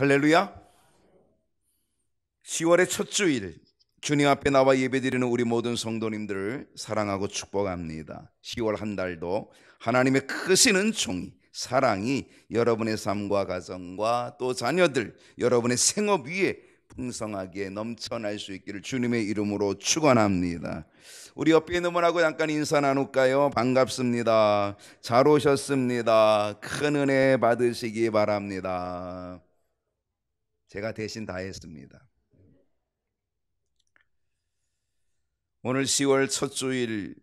할렐루야. 10월의 첫 주일 주님 앞에 나와 예배드리는 우리 모든 성도님들을 사랑하고 축복합니다. 10월 한 달도 하나님의 크신 은총이, 사랑이 여러분의 삶과 가정과 또 자녀들, 여러분의 생업 위에 풍성하게 넘쳐날 수 있기를 주님의 이름으로 축원합니다. 우리 옆에 있는 분하고 잠깐 인사 나눌까요? 반갑습니다. 잘 오셨습니다. 큰 은혜 받으시기 바랍니다. 제가 대신 다 했습니다. 오늘 10월 첫 주일,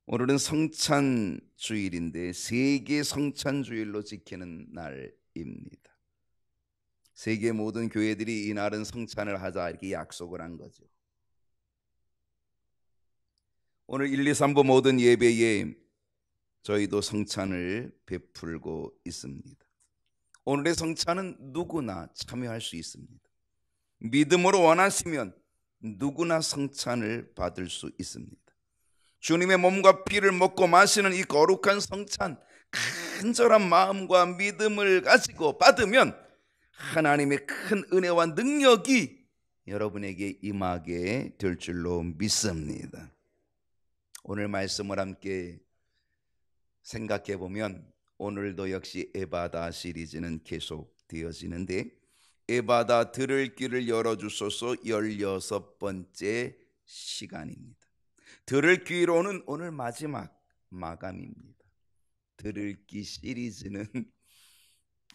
오늘은 성찬 주일인데 세계 성찬 주일로 지키는 날입니다. 세계 모든 교회들이 이 날은 성찬을 하자 이렇게 약속을 한 거죠. 오늘 1, 2, 3부 모든 예배에 저희도 성찬을 베풀고 있습니다. 오늘의 성찬은 누구나 참여할 수 있습니다. 믿음으로 원하시면 누구나 성찬을 받을 수 있습니다. 주님의 몸과 피를 먹고 마시는 이 거룩한 성찬, 간절한 마음과 믿음을 가지고 받으면 하나님의 큰 은혜와 능력이 여러분에게 임하게 될 줄로 믿습니다. 오늘 말씀을 함께 생각해 보면 오늘도 역시 에바다 시리즈는 계속 되어지는데, 에바다 들을 길을 열어주소서 16번째 시간입니다. 들을 귀로는 오늘 마지막 마감입니다. 들을 귀 시리즈는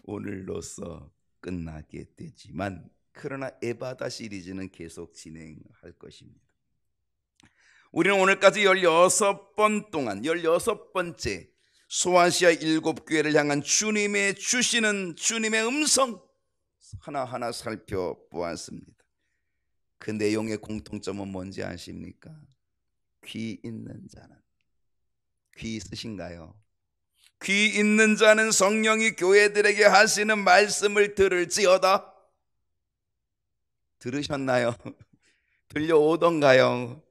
오늘로서 끝나게 되지만 그러나 에바다 시리즈는 계속 진행할 것입니다. 우리는 오늘까지 16번 동안 16번째 소아시아 7교회를 향한 주님의 주시는 주님의 음성 하나하나 살펴보았습니다. 그 내용의 공통점은 뭔지 아십니까? 귀 있는 자는, 귀 있으신가요? 귀 있는 자는 성령이 교회들에게 하시는 말씀을 들을지어다. 들으셨나요? 들려오던가요?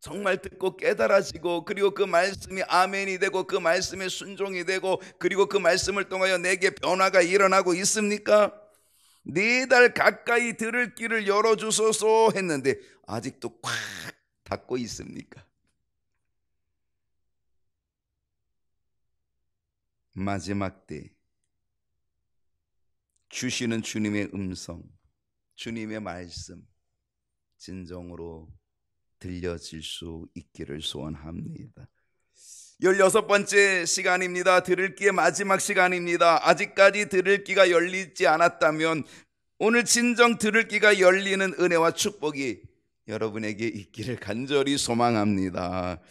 정말 듣고 깨달아지고, 그리고 그 말씀이 아멘이 되고 그 말씀에 순종이 되고, 그리고 그 말씀을 통하여 내게 변화가 일어나고 있습니까? 4달 가까이 들을 길을 열어주소서 했는데 아직도 꽉 닫고 있습니까? 마지막 때 주시는 주님의 음성, 주님의 말씀 진정으로 들려질 수 있기를 소원합니다. 16번째 시간입니다. 들을 귀의 마지막 시간입니다. 아직까지 들을 귀가 열리지 않았다면 오늘 진정 들을 귀가 열리는 은혜와 축복이 여러분에게 있기를 간절히 소망합니다.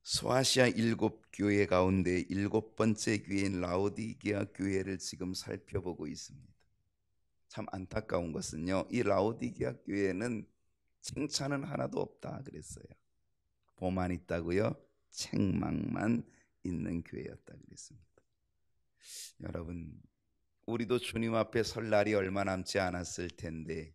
소아시아 7교회 가운데 7번째 교회인 라오디게아 교회를 지금 살펴보고 있습니다. 참 안타까운 것은요, 이 라오디게아 교회는 칭찬은 하나도 없다 그랬어요. 보만 있다고요? 책망만 있는 교회였다 그랬습니다. 여러분, 우리도 주님 앞에 설 날이 얼마 남지 않았을 텐데,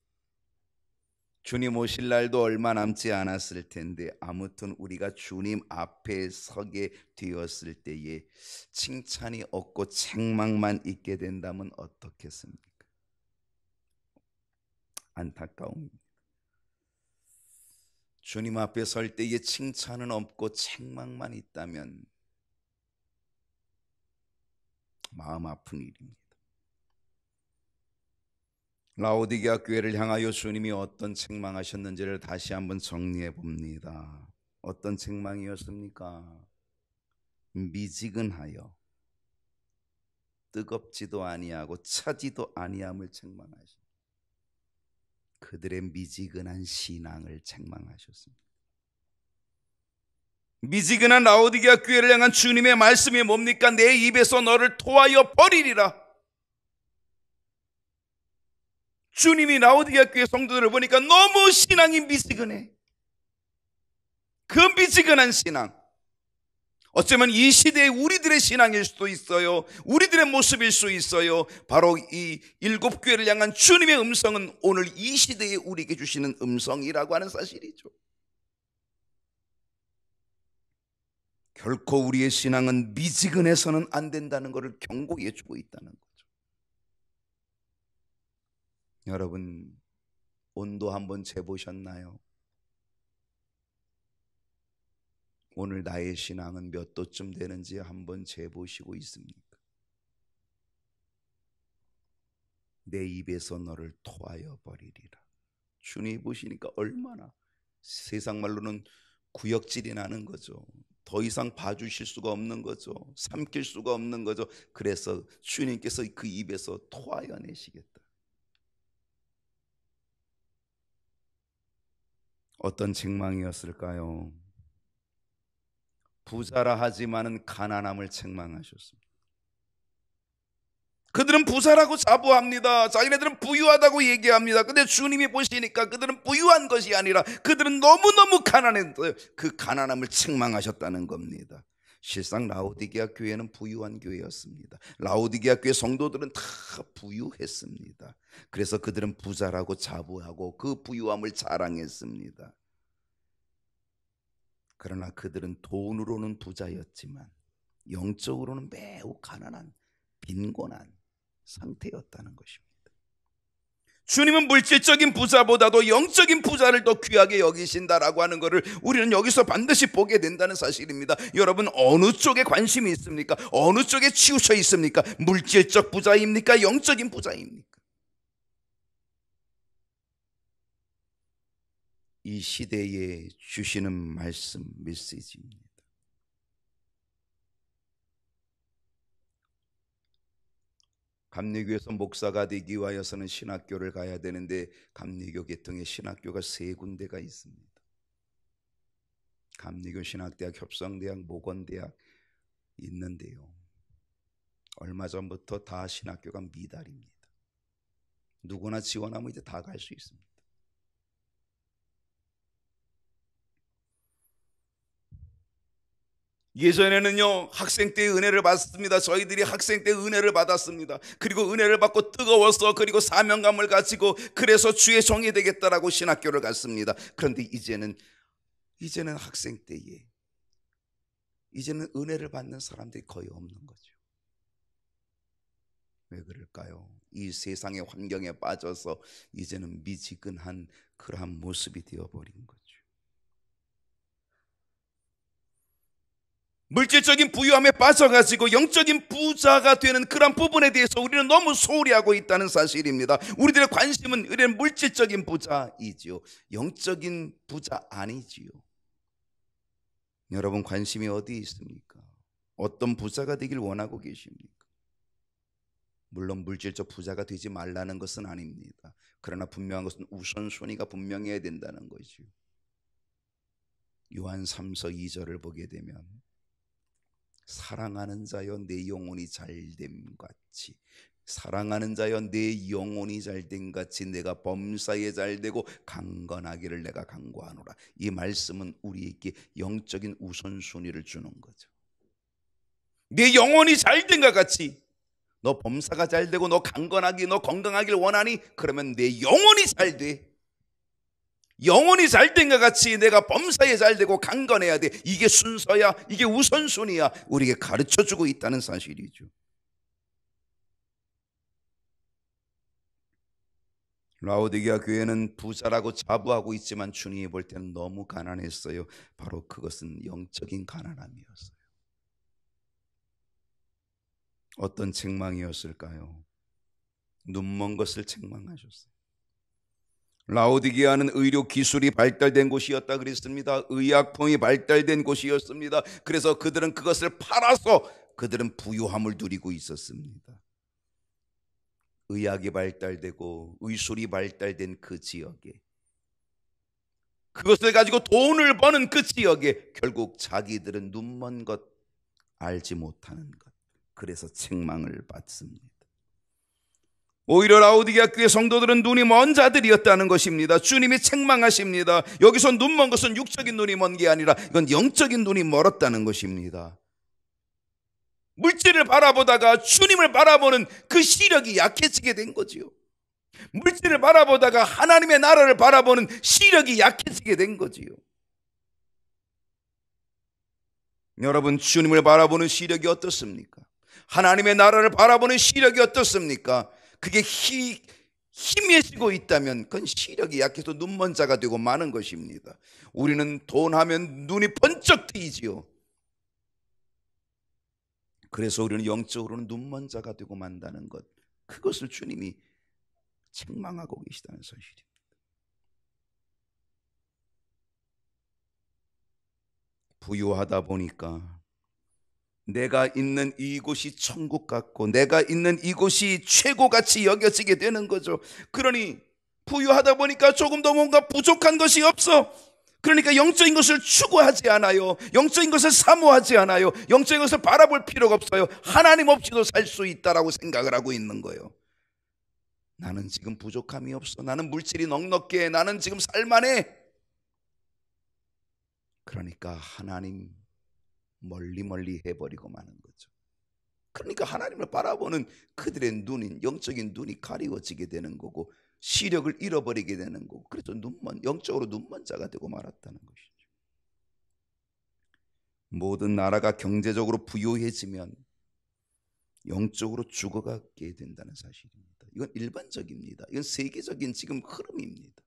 주님 오실 날도 얼마 남지 않았을 텐데, 아무튼 우리가 주님 앞에 서게 되었을 때에 칭찬이 없고 책망만 있게 된다면 어떻겠습니까? 안타까움입니다. 주님 앞에 설 때에 칭찬은 없고 책망만 있다면 마음 아픈 일입니다. 라오디게아 교회를 향하여 주님이 어떤 책망하셨는지를 다시 한번 정리해 봅니다. 어떤 책망이었습니까? 미지근하여 뜨겁지도 아니하고 차지도 아니함을 책망하십니다. 그들의 미지근한 신앙을 책망하셨습니다. 미지근한 라오디게아 교회를 향한 주님의 말씀이 뭡니까? 내 입에서 너를 토하여 버리리라. 주님이 라오디게아 교회 성도들을 보니까 너무 신앙이 미지근해. 그 미지근한 신앙, 어쩌면 이 시대의 우리들의 신앙일 수도 있어요. 우리들의 모습일 수 있어요. 바로 이 7교회를 향한 주님의 음성은 오늘 이 시대에 우리에게 주시는 음성이라고 하는 사실이죠. 결코 우리의 신앙은 미지근해서는 안 된다는 것을 경고해 주고 있다는 거죠. 여러분, 온도 한번 재보셨나요? 오늘 나의 신앙은 몇 도쯤 되는지 한번 재보시고 있습니까? 내 입에서 너를 토하여 버리리라. 주님이 보시니까 얼마나, 세상 말로는 구역질이 나는 거죠. 더 이상 봐주실 수가 없는 거죠. 삼킬 수가 없는 거죠. 그래서 주님께서 그 입에서 토하여 내시겠다. 어떤 책망이었을까요? 부자라 하지만은 가난함을 책망하셨습니다. 그들은 부자라고 자부합니다. 자기네들은 부유하다고 얘기합니다. 근데 주님이 보시니까 그들은 부유한 것이 아니라 그들은 너무너무 가난했어요. 그 가난함을 책망하셨다는 겁니다. 실상 라오디게아 교회는 부유한 교회였습니다. 라오디게아 교회 성도들은 다 부유했습니다. 그래서 그들은 부자라고 자부하고 그 부유함을 자랑했습니다. 그러나 그들은 돈으로는 부자였지만 영적으로는 매우 가난한, 빈곤한 상태였다는 것입니다. 주님은 물질적인 부자보다도 영적인 부자를 더 귀하게 여기신다라고 하는 것을 우리는 여기서 반드시 보게 된다는 사실입니다. 여러분, 어느 쪽에 관심이 있습니까? 어느 쪽에 치우쳐 있습니까? 물질적 부자입니까? 영적인 부자입니까? 이 시대에 주시는 말씀, 메시지입니다. 감리교에서 목사가 되기 위하여서는 신학교를 가야 되는데 감리교 계통에 신학교가 3군데가 있습니다. 감리교 신학대학, 협성대학, 목원대학 있는데요, 얼마 전부터 다 신학교가 미달입니다. 누구나 지원하면 이제 다 갈 수 있습니다. 예전에는요, 학생 때 은혜를 받습니다. 저희들이 학생 때 은혜를 받았습니다. 그리고 은혜를 받고 뜨거워서, 그리고 사명감을 가지고, 그래서 주의 종이 되겠다라고 신학교를 갔습니다. 그런데 이제는 학생 때에 이제는 은혜를 받는 사람들이 거의 없는 거죠. 왜 그럴까요? 이 세상의 환경에 빠져서 이제는 미지근한 그러한 모습이 되어버린 거죠. 물질적인 부유함에 빠져가지고 영적인 부자가 되는 그런 부분에 대해서 우리는 너무 소홀히 하고 있다는 사실입니다. 우리들의 관심은 우리는 물질적인 부자이지요, 영적인 부자 아니지요. 여러분, 관심이 어디에 있습니까? 어떤 부자가 되길 원하고 계십니까? 물론 물질적 부자가 되지 말라는 것은 아닙니다. 그러나 분명한 것은 우선순위가 분명해야 된다는 거죠. 요한 3서 2절을 보게 되면 사랑하는 자여 내 영혼이 잘됨 같이, 사랑하는 자여 내 영혼이 잘됨 같이 내가 범사에 잘되고 강건하기를 내가 간구하노라. 이 말씀은 우리에게 영적인 우선순위를 주는 거죠. 내 영혼이 잘된 것 같이, 너 범사가 잘되고 너 강건하기, 너 건강하길 원하니? 그러면 내 영혼이 잘돼. 영혼이 잘된 것 같이 내가 범사에 잘되고 강건해야 돼. 이게 순서야, 이게 우선순위야. 우리에게 가르쳐주고 있다는 사실이죠. 라오디게아 교회는 부자라고 자부하고 있지만 주님이 볼 때는 너무 가난했어요. 바로 그것은 영적인 가난함이었어요. 어떤 책망이었을까요? 눈먼 것을 책망하셨어요. 라오디게아는 의료 기술이 발달된 곳이었다 그랬습니다. 의약품이 발달된 곳이었습니다. 그래서 그들은 그것을 팔아서 그들은 부유함을 누리고 있었습니다. 의학이 발달되고 의술이 발달된 그 지역에, 그것을 가지고 돈을 버는 그 지역에 결국 자기들은 눈먼 것, 알지 못하는 것, 그래서 책망을 받습니다. 오히려 라오디게아 교회 성도들은 눈이 먼 자들이었다는 것입니다. 주님이 책망하십니다. 여기서 눈 먼 것은 육적인 눈이 먼 게 아니라 이건 영적인 눈이 멀었다는 것입니다. 물질을 바라보다가 주님을 바라보는 그 시력이 약해지게 된 거지요. 물질을 바라보다가 하나님의 나라를 바라보는 시력이 약해지게 된 거지요. 여러분, 주님을 바라보는 시력이 어떻습니까? 하나님의 나라를 바라보는 시력이 어떻습니까? 그게 희미해지고 있다면 그건 시력이 약해서 눈먼자가 되고 마는 것입니다. 우리는 돈하면 눈이 번쩍 트이지요. 그래서 우리는 영적으로는 눈먼자가 되고 만다는 것, 그것을 주님이 책망하고 계시다는 사실입니다. 부유하다 보니까 내가 있는 이곳이 천국 같고 내가 있는 이곳이 최고같이 여겨지게 되는 거죠. 그러니 부유하다 보니까 조금 더 뭔가 부족한 것이 없어. 그러니까 영적인 것을 추구하지 않아요. 영적인 것을 사모하지 않아요. 영적인 것을 바라볼 필요가 없어요. 하나님 없이도 살 수 있다라고 생각을 하고 있는 거예요. 나는 지금 부족함이 없어. 나는 물질이 넉넉해. 나는 지금 살만해. 그러니까 하나님 멀리 멀리 해버리고 마는 거죠. 그러니까 하나님을 바라보는 그들의 눈인 영적인 눈이 가리워지게 되는 거고 시력을 잃어버리게 되는 거고, 그래서 영적으로 눈먼자가 되고 말았다는 것이죠. 모든 나라가 경제적으로 부유해지면 영적으로 죽어가게 된다는 사실입니다. 이건 일반적입니다. 이건 세계적인 지금 흐름입니다.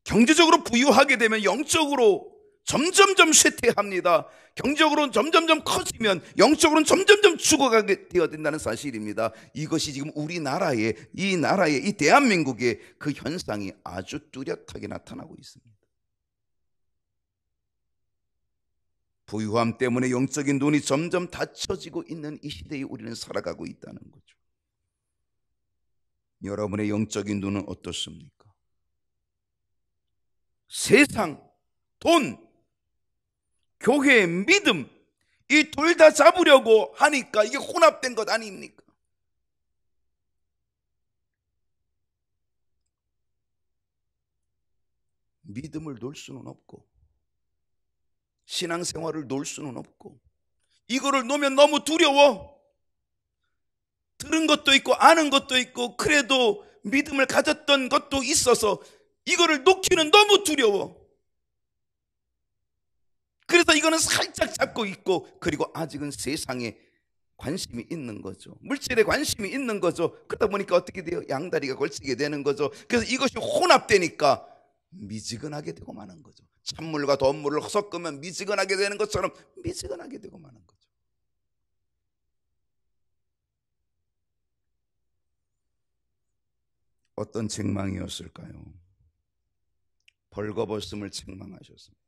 경제적으로 부유하게 되면 영적으로 점점점 쇠퇴합니다. 경제적으로는 점점점 커지면 영적으로는 점점점 죽어가게 되어야 된다는 사실입니다. 이것이 지금 우리나라의 이 대한민국의 그 현상이 아주 뚜렷하게 나타나고 있습니다. 부유함 때문에 영적인 눈이 점점 닫혀지고 있는 이 시대에 우리는 살아가고 있다는 거죠. 여러분의 영적인 눈은 어떻습니까? 세상, 돈, 교회, 믿음, 이 둘 다 잡으려고 하니까 이게 혼합된 것 아닙니까? 믿음을 놓을 수는 없고 신앙생활을 놓을 수는 없고, 이거를 놓으면 너무 두려워. 들은 것도 있고 아는 것도 있고 그래도 믿음을 가졌던 것도 있어서 이거를 놓기는 너무 두려워. 그래서 이거는 살짝 잡고 있고, 그리고 아직은 세상에 관심이 있는 거죠. 물질에 관심이 있는 거죠. 그러다 보니까 어떻게 돼요? 양다리가 걸치게 되는 거죠. 그래서 이것이 혼합되니까 미지근하게 되고 마는 거죠. 찬물과 덧물을 섞으면 미지근하게 되는 것처럼 미지근하게 되고 마는 거죠. 어떤 책망이었을까요? 벌거벗음을 책망하셨습니다.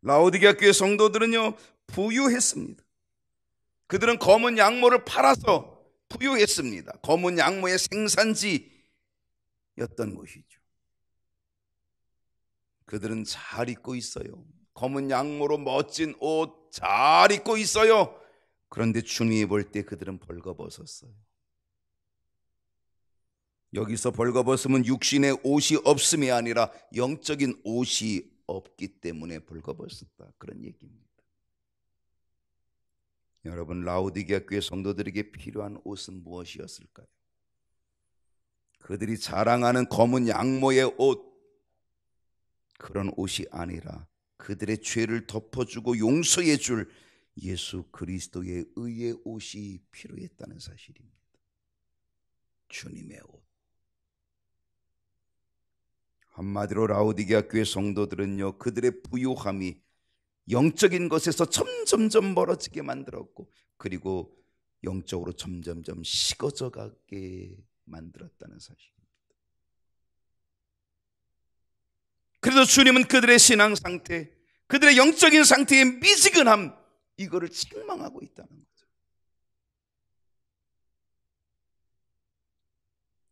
라오디게아 교회 성도들은요 부유했습니다. 그들은 검은 양모를 팔아서 부유했습니다. 검은 양모의 생산지였던 것이죠. 그들은 잘 입고 있어요. 검은 양모로 멋진 옷 잘 입고 있어요. 그런데 주님이 볼 때 그들은 벌거벗었어요. 여기서 벌거벗음은 육신의 옷이 없음이 아니라 영적인 옷이 없기 때문에 벌거벗었다, 그런 얘기입니다. 여러분, 라오디게아 교회 성도들에게 필요한 옷은 무엇이었을까요? 그들이 자랑하는 검은 양모의 옷, 그런 옷이 아니라 그들의 죄를 덮어주고 용서해 줄 예수 그리스도의 의의 옷이 필요했다는 사실입니다. 주님의 옷. 한마디로 라오디게아 교회 성도들은요 그들의 부유함이 영적인 것에서 점점점 멀어지게 만들었고, 그리고 영적으로 점점점 식어져 가게 만들었다는 사실입니다. 그래서 주님은 그들의 신앙 상태, 그들의 영적인 상태의 미지근함, 이거를 책망하고 있다는 거죠.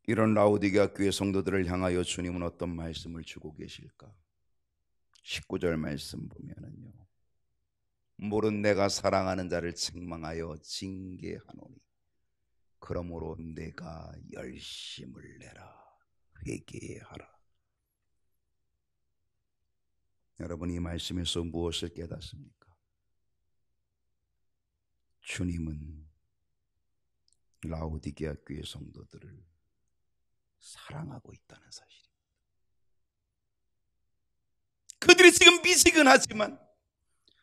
이런 라오디게아 교회 성도들을 향하여 주님은 어떤 말씀을 주고 계실까? 19절 말씀 보면은요, 모른 내가 사랑하는 자를 책망하여 징계하노니 그러므로 내가 열심을 내라, 회개하라. 여러분, 이 말씀에서 무엇을 깨닫습니까? 주님은 라오디게아 교회 성도들을 사랑하고 있다는 사실입니다. 그들이 지금 미지근하지만,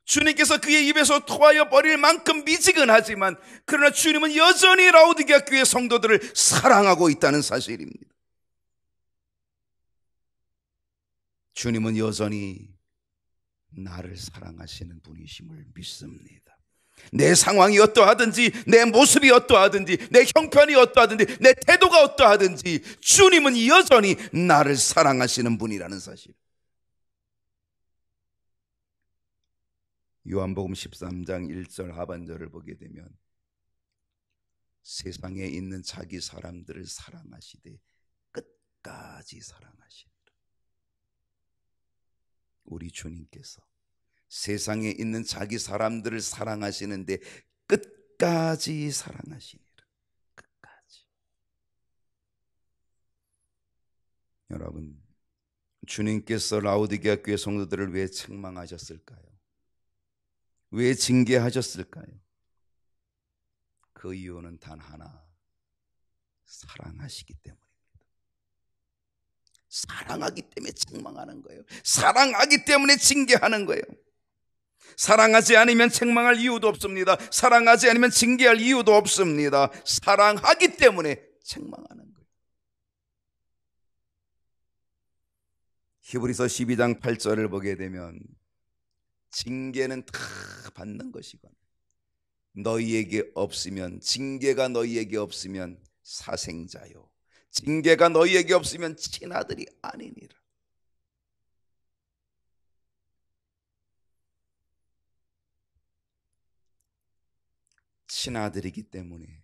주님께서 그의 입에서 토하여 버릴 만큼 미지근하지만 그러나 주님은 여전히 라오디게아 교회 성도들을 사랑하고 있다는 사실입니다. 주님은 여전히 나를 사랑하시는 분이심을 믿습니다. 내 상황이 어떠하든지, 내 모습이 어떠하든지, 내 형편이 어떠하든지, 내 태도가 어떠하든지 주님은 여전히 나를 사랑하시는 분이라는 사실. 요한복음 13장 1절 하반절을 보게 되면 세상에 있는 자기 사람들을 사랑하시되 끝까지 사랑하시니라. 우리 주님께서 세상에 있는 자기 사람들을 사랑하시는데 끝까지 사랑하시니라. 끝까지. 여러분, 주님께서 라오디게아 교회 성도들을 왜 책망하셨을까요? 왜 징계하셨을까요? 그 이유는 단 하나, 사랑하시기 때문입니다. 사랑하기 때문에 책망하는 거예요. 사랑하기 때문에 징계하는 거예요. 사랑하지 않으면 책망할 이유도 없습니다. 사랑하지 않으면 징계할 이유도 없습니다. 사랑하기 때문에 책망하는 거예요. 히브리서 12장 8절을 보게 되면 징계는 다 받는 것이거늘 너희에게 없으면, 징계가 너희에게 없으면 사생자요, 징계가 너희에게 없으면 친아들이 아니니라. 친아들이기 때문에,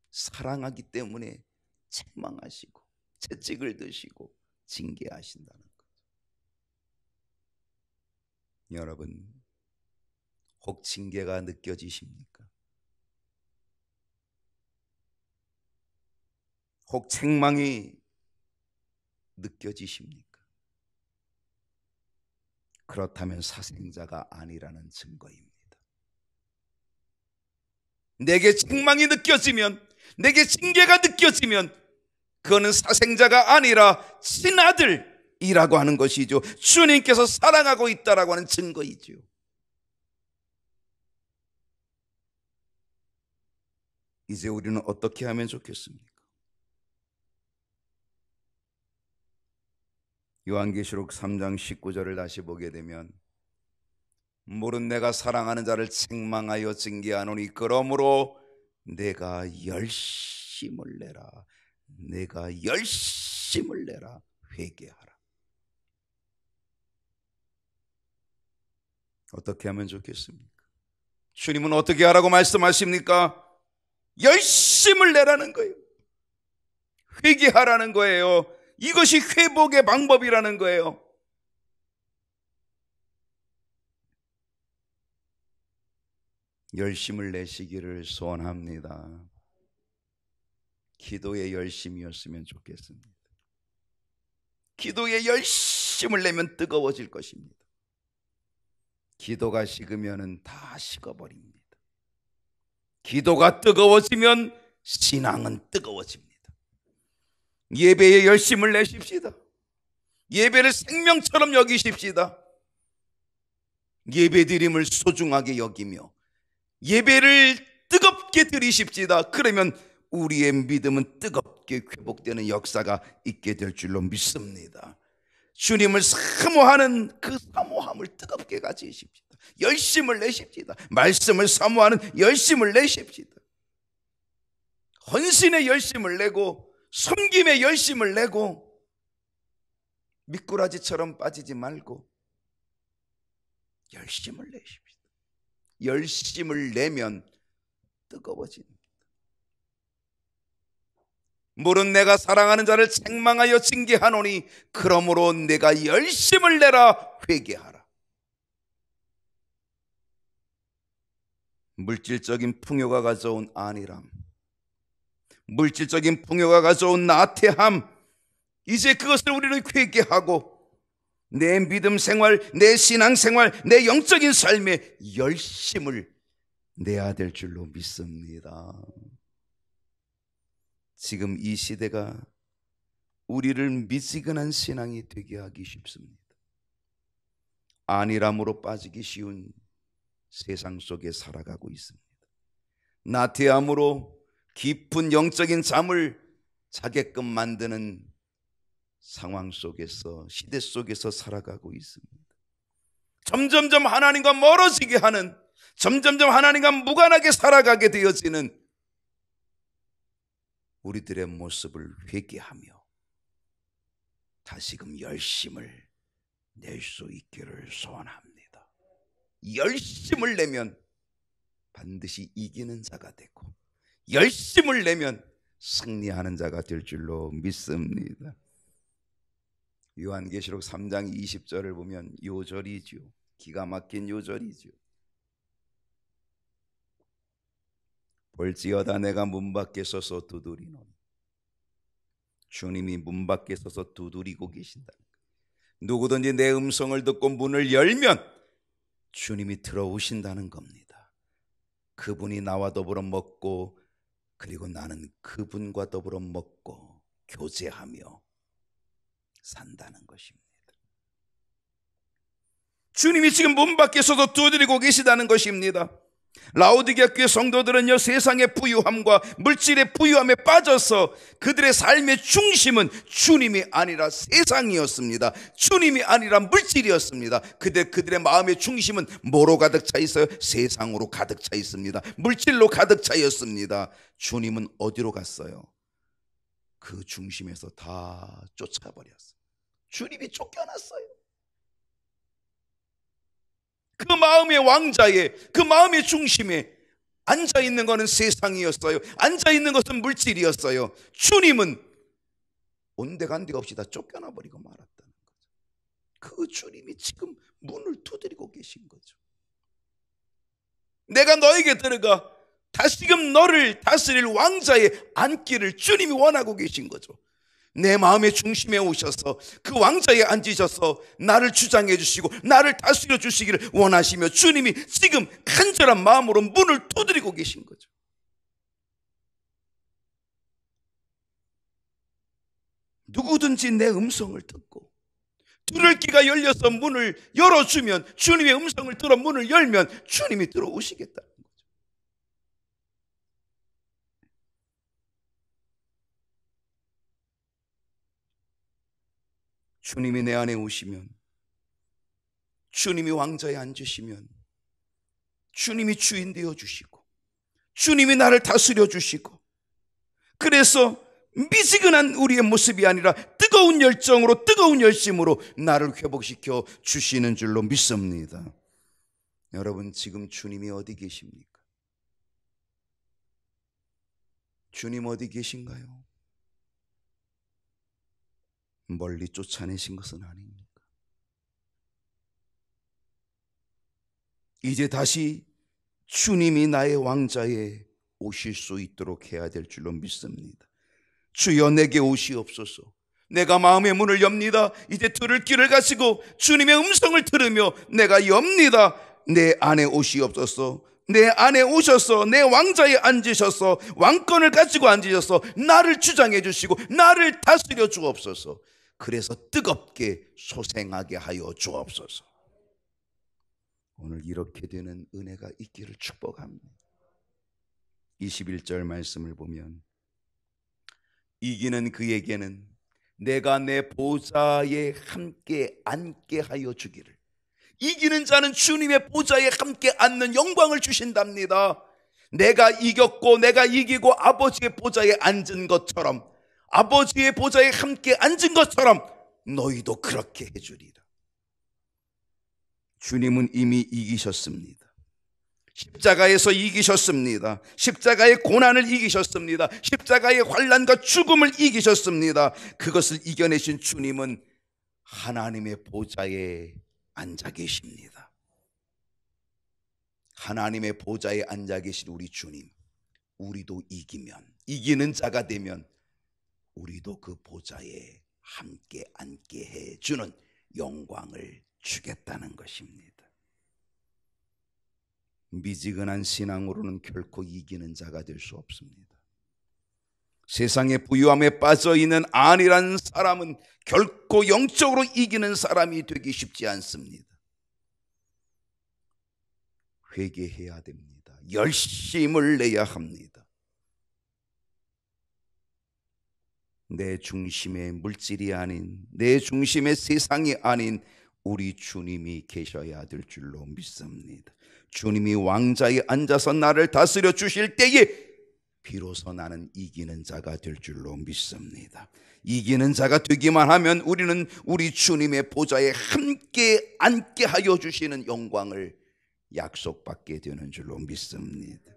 사랑하기 때문에 책망하시고 채찍을 드시고 징계하신다는 거죠. 여러분, 혹 징계가 느껴지십니까? 혹 책망이 느껴지십니까? 그렇다면 사생자가 아니라는 증거입니다. 내게 책망이 느껴지면, 내게 징계가 느껴지면 그거는 사생자가 아니라 친아들이라고 하는 것이죠. 주님께서 사랑하고 있다라고 하는 증거이죠. 이제 우리는 어떻게 하면 좋겠습니까? 요한계시록 3장 19절을 다시 보게 되면 물은 내가 사랑하는 자를 책망하여 징계하노니 그러므로 내가 열심을 내라, 내가 열심을 내라, 회개하라. 어떻게 하면 좋겠습니까? 주님은 어떻게 하라고 말씀하십니까? 열심을 내라는 거예요. 회개하라는 거예요. 이것이 회복의 방법이라는 거예요. 열심을 내시기를 소원합니다. 기도의 열심이었으면 좋겠습니다. 기도의 열심을 내면 뜨거워질 것입니다. 기도가 식으면 다 식어버립니다. 기도가 뜨거워지면 신앙은 뜨거워집니다. 예배에 열심을 내십시다. 예배를 생명처럼 여기십시다. 예배드림을 소중하게 여기며 예배를 뜨겁게 드리십시다. 그러면 우리의 믿음은 뜨겁게 회복되는 역사가 있게 될 줄로 믿습니다. 주님을 사모하는 그 사모함을 뜨겁게 가지십시다. 열심을 내십시다. 말씀을 사모하는 열심을 내십시다. 헌신의 열심을 내고 섬김의 열심을 내고 미꾸라지처럼 빠지지 말고 열심을 내십시다. 열심을 내면 뜨거워집니다. 물은 내가 사랑하는 자를 책망하여 징계하노니 그러므로 내가 열심을 내라, 회개하라. 물질적인 풍요가 가져온 안일함, 물질적인 풍요가 가져온 나태함, 이제 그것을 우리는 회개하고 내 믿음 생활, 내 신앙 생활, 내 영적인 삶에 열심을 내야 될 줄로 믿습니다. 지금 이 시대가 우리를 미지근한 신앙이 되게 하기 쉽습니다. 안일함으로 빠지기 쉬운 세상 속에 살아가고 있습니다. 나태함으로 깊은 영적인 잠을 자게끔 만드는 상황 속에서, 시대 속에서 살아가고 있습니다. 점점점 하나님과 멀어지게 하는, 점점점 하나님과 무관하게 살아가게 되어지는 우리들의 모습을 회개하며 다시금 열심을 낼 수 있기를 소원합니다. 열심을 내면 반드시 이기는 자가 되고, 열심을 내면 승리하는 자가 될 줄로 믿습니다. 요한계시록 3장 20절을 보면 요절이죠. 기가 막힌 요절이죠. 볼지어다 내가 문 밖에 서서 두드리노니. 주님이 문 밖에 서서 두드리고 계신다. 누구든지 내 음성을 듣고 문을 열면 주님이 들어오신다는 겁니다. 그분이 나와 더불어 먹고, 그리고 나는 그분과 더불어 먹고 교제하며 산다는 것입니다. 주님이 지금 문 밖에 서서 두드리고 계시다는 것입니다. 라오디게아 교회 성도들은요, 세상의 부유함과 물질의 부유함에 빠져서 그들의 삶의 중심은 주님이 아니라 세상이었습니다. 주님이 아니라 물질이었습니다. 그들의 마음의 중심은 뭐로 가득 차 있어요? 세상으로 가득 차 있습니다. 물질로 가득 차 있습니다. 주님은 어디로 갔어요? 그 중심에서 다 쫓아버렸어요. 주님이 쫓겨났어요. 그 마음의 왕자에, 그 마음의 중심에 앉아있는 것은 세상이었어요. 앉아있는 것은 물질이었어요. 주님은 온데간데 없이 다 쫓겨나 버리고 말았다는 거죠. 그 주님이 지금 문을 두드리고 계신 거죠. 내가 너에게 들어가 다시금 너를 다스릴 왕자에 앉기를 주님이 원하고 계신 거죠. 내 마음의 중심에 오셔서 그 왕자에 앉으셔서 나를 주장해 주시고 나를 다스려 주시기를 원하시며, 주님이 지금 간절한 마음으로 문을 두드리고 계신 거죠. 누구든지 내 음성을 듣고, 들을 귀가 열려서 문을 열어주면, 주님의 음성을 들어 문을 열면 주님이 들어오시겠다는 거죠. 주님이 내 안에 오시면, 주님이 왕자에 앉으시면, 주님이 주인 되어 주시고, 주님이 나를 다스려 주시고, 그래서 미지근한 우리의 모습이 아니라 뜨거운 열정으로, 뜨거운 열심으로 나를 회복시켜 주시는 줄로 믿습니다. 여러분, 지금 주님이 어디 계십니까? 주님 어디 계신가요? 멀리 쫓아내신 것은 아닙니까? 이제 다시 주님이 나의 왕자에 오실 수 있도록 해야 될 줄로 믿습니다. 주여 내게 오시옵소서. 내가 마음의 문을 엽니다. 이제 들을 귀를 가지고 주님의 음성을 들으며 내가 엽니다. 내 안에 오시옵소서. 내 안에 오셔서 내 왕자에 앉으셔서 왕권을 가지고 앉으셔서 나를 주장해 주시고 나를 다스려 주옵소서. 그래서 뜨겁게 소생하게 하여 주옵소서. 오늘 이렇게 되는 은혜가 있기를 축복합니다. 21절 말씀을 보면, 이기는 그에게는 내가 내 보좌에 함께 앉게 하여 주기를. 이기는 자는 주님의 보좌에 함께 앉는 영광을 주신답니다. 내가 이겼고 내가 이기고 아버지의 보좌에 앉은 것처럼, 아버지의 보좌에 함께 앉은 것처럼 너희도 그렇게 해주리라. 주님은 이미 이기셨습니다. 십자가에서 이기셨습니다. 십자가의 고난을 이기셨습니다. 십자가의 환난과 죽음을 이기셨습니다. 그것을 이겨내신 주님은 하나님의 보좌에 앉아 계십니다. 하나님의 보좌에 앉아 계신 우리 주님, 우리도 이기면, 이기는 자가 되면 우리도 그 보좌에 함께 앉게 해주는 영광을 주겠다는 것입니다. 미지근한 신앙으로는 결코 이기는 자가 될 수 없습니다. 세상의 부유함에 빠져있는 안이라는 사람은 결코 영적으로 이기는 사람이 되기 쉽지 않습니다. 회개해야 됩니다. 열심을 내야 합니다. 내 중심의 물질이 아닌, 내 중심의 세상이 아닌 우리 주님이 계셔야 될 줄로 믿습니다. 주님이 왕좌에 앉아서 나를 다스려 주실 때에 비로소 나는 이기는 자가 될 줄로 믿습니다. 이기는 자가 되기만 하면 우리는 우리 주님의 보좌에 함께 앉게 하여 주시는 영광을 약속받게 되는 줄로 믿습니다.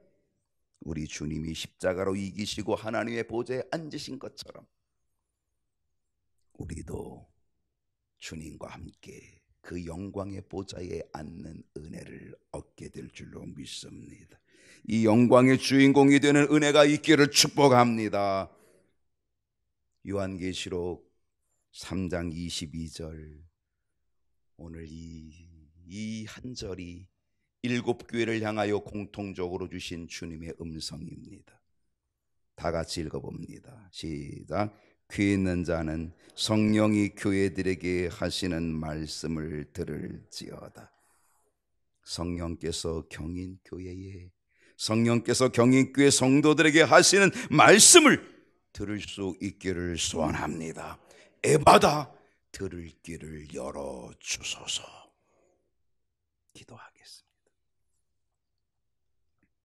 우리 주님이 십자가로 이기시고 하나님의 보좌에 앉으신 것처럼 우리도 주님과 함께 그 영광의 보좌에 앉는 은혜를 얻게 될 줄로 믿습니다. 이 영광의 주인공이 되는 은혜가 있기를 축복합니다. 요한계시록 3장 22절, 오늘 이 한 절이 7교회를 향하여 공통적으로 주신 주님의 음성입니다. 다 같이 읽어봅니다. 시작. 귀 있는 자는 성령이 교회들에게 하시는 말씀을 들을지어다. 성령께서 경인교회에, 성령께서 경인교회 성도들에게 하시는 말씀을 들을 수 있기를 소원합니다. 에바다 들을 길을 열어주소서. 기도하겠습니다.